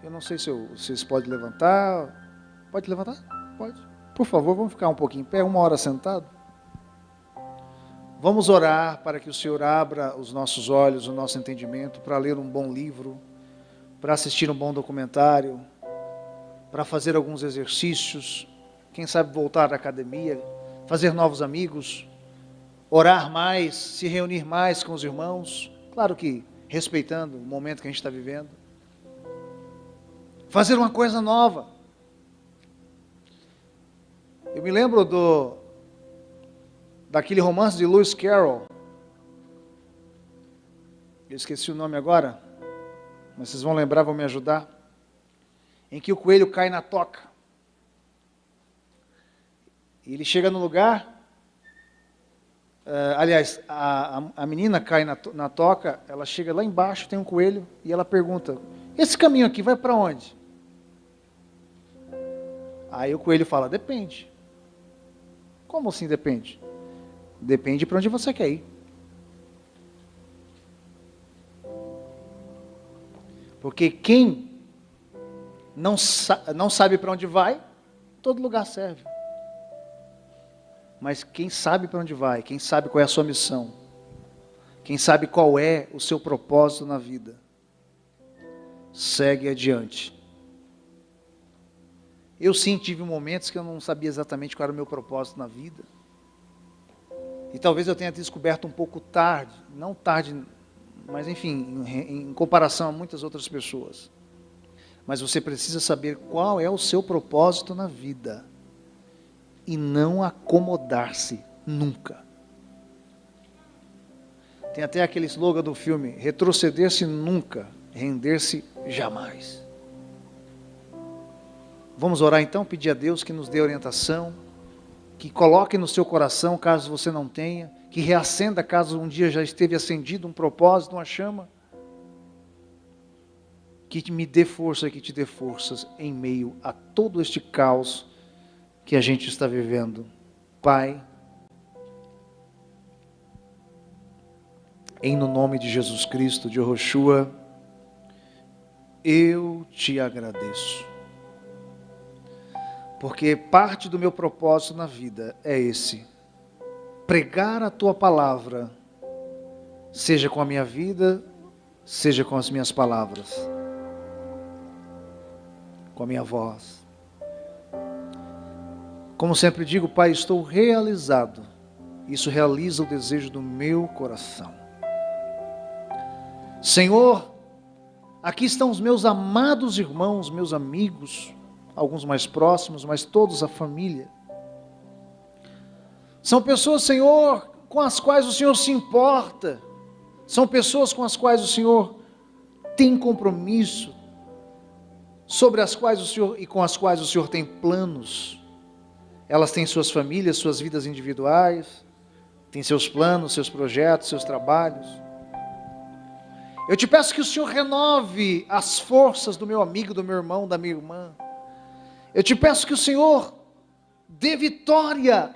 Eu não sei se vocês podem levantar. Pode levantar? Pode. Por favor, vamos ficar um pouquinho em pé, 1 hora sentado. Vamos orar para que o Senhor abra os nossos olhos, o nosso entendimento, para ler um bom livro, para assistir um bom documentário, para fazer alguns exercícios, quem sabe voltar à academia, fazer novos amigos, orar mais, se reunir mais com os irmãos, claro que respeitando o momento que a gente está vivendo, fazer uma coisa nova. Eu me lembro daquele romance de Lewis Carroll, eu esqueci o nome agora, mas vocês vão lembrar, vão me ajudar, em que o coelho cai na toca, e ele chega no lugar, aliás, a menina cai na toca, ela chega lá embaixo, tem um coelho, e ela pergunta, esse caminho aqui vai para onde? Aí o coelho fala, depende. Como assim depende? Depende para onde você quer ir. Porque quem não sabe para onde vai, todo lugar serve. Mas quem sabe para onde vai, quem sabe qual é a sua missão, quem sabe qual é o seu propósito na vida, segue adiante. Eu sim tive momentos que eu não sabia exatamente qual era o meu propósito na vida. E talvez eu tenha descoberto um pouco tarde, não tarde, mas enfim, em comparação a muitas outras pessoas. Mas você precisa saber qual é o seu propósito na vida. E não acomodar-se nunca. Tem até aquele slogan do filme, retroceder-se nunca, render-se jamais. Vamos orar então, pedir a Deus que nos dê orientação, que coloque no seu coração, caso você não tenha, que reacenda, caso um dia já esteve acendido um propósito, uma chama, que me dê força, que te dê forças em meio a todo este caos que a gente está vivendo. Pai, no nome de Jesus Cristo, de Yoshua, eu te agradeço. Porque parte do meu propósito na vida é esse. pregar a tua palavra, seja com a minha vida, seja com as minhas palavras, com a minha voz. Como sempre digo, Pai, estou realizado. Isso realiza o desejo do meu coração. Senhor, aqui estão os meus amados irmãos, meus amigos, alguns mais próximos, mas todos a família. São pessoas, Senhor, com as quais o Senhor se importa. São pessoas com as quais o Senhor tem compromisso, sobre as quais o Senhor e com as quais o Senhor tem planos. Elas têm suas famílias, suas vidas individuais, têm seus planos, seus projetos, seus trabalhos. Eu te peço que o Senhor renove as forças do meu amigo, do meu irmão, da minha irmã. Eu te peço que o Senhor dê vitória.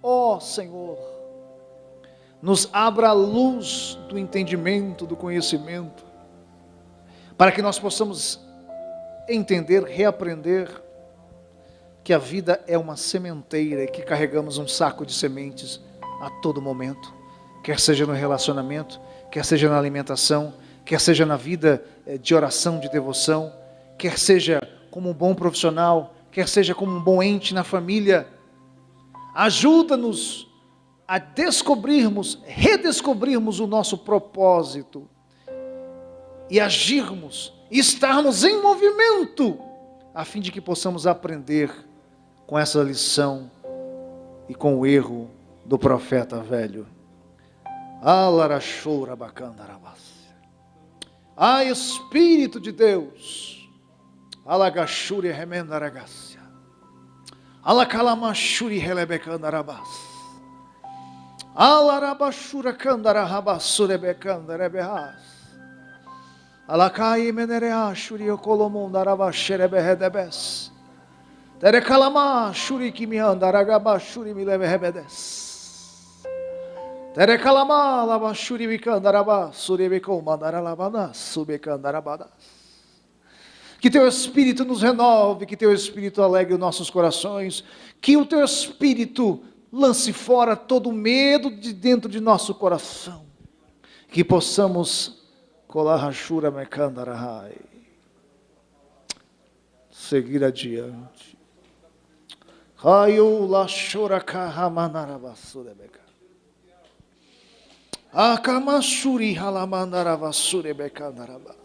Ó Senhor, nos abra a luz do entendimento, do conhecimento, para que nós possamos entender, reaprender que a vida é uma sementeira e que carregamos um saco de sementes a todo momento, quer seja no relacionamento, quer seja na alimentação, quer seja na vida de oração, de devoção, quer seja como um bom profissional, quer seja como um bom ente na família. Ajuda-nos a descobrirmos, redescobrirmos o nosso propósito e agirmos, e estarmos em movimento, a fim de que possamos aprender com essa lição e com o erro do profeta velho. Ah, Espírito de Deus, alagashuri remendaragacia, alakalamashuri relebecandarabas, alarabashura candarabasurebecandarebehas, alakai menereashuri okolomundarabasherebehedebes, terekalama shuri kimiandaragabashuri milebehebedes. Que teu Espírito nos renove, que teu Espírito alegre os nossos corações, que o teu Espírito lance fora todo o medo de dentro de nosso coração, que possamos seguir adiante. Akamashuri halamandaravasure bekandarabas.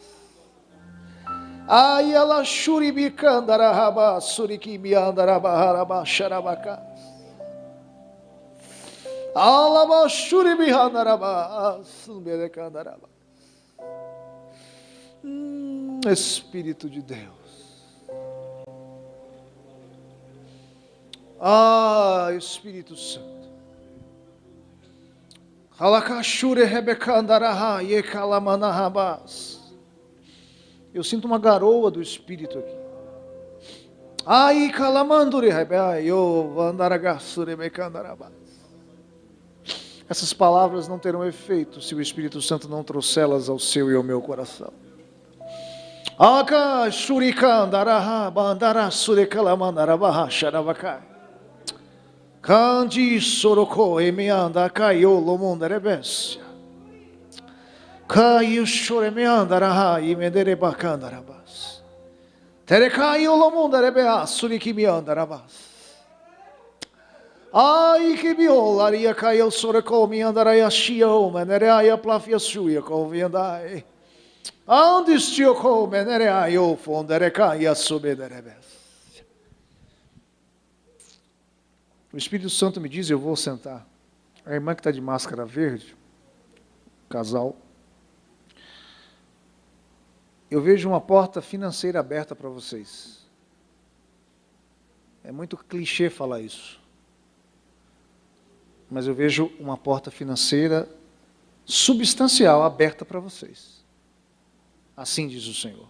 Ayala shuri bikandarahaba suriki biandarabaharaba sharabaka. Alaba shuri bihandarabas bekandarabas. Espírito de Deus. Ah, Espírito Santo. Eu sinto uma garoa do Espírito aqui. Essas palavras não terão efeito se o Espírito Santo não trouxê-las ao seu e ao meu coração. Kandi soroko emianda kayo lomonda rebesia. Kayo shore meanda raha imedere bakanda rabas. Tere kayo lomonda rebea suriki meanda rabas. Ai que biolaria kayo soroko meanda raya shio menereia plafia suia conviandai. Ande stioko menereia fondere kaya subederebes. O Espírito Santo me diz, eu vou sentar. A irmã que está de máscara verde, casal, eu vejo uma porta financeira aberta para vocês. É muito clichê falar isso. Mas eu vejo uma porta financeira substancial aberta para vocês. Assim diz o Senhor.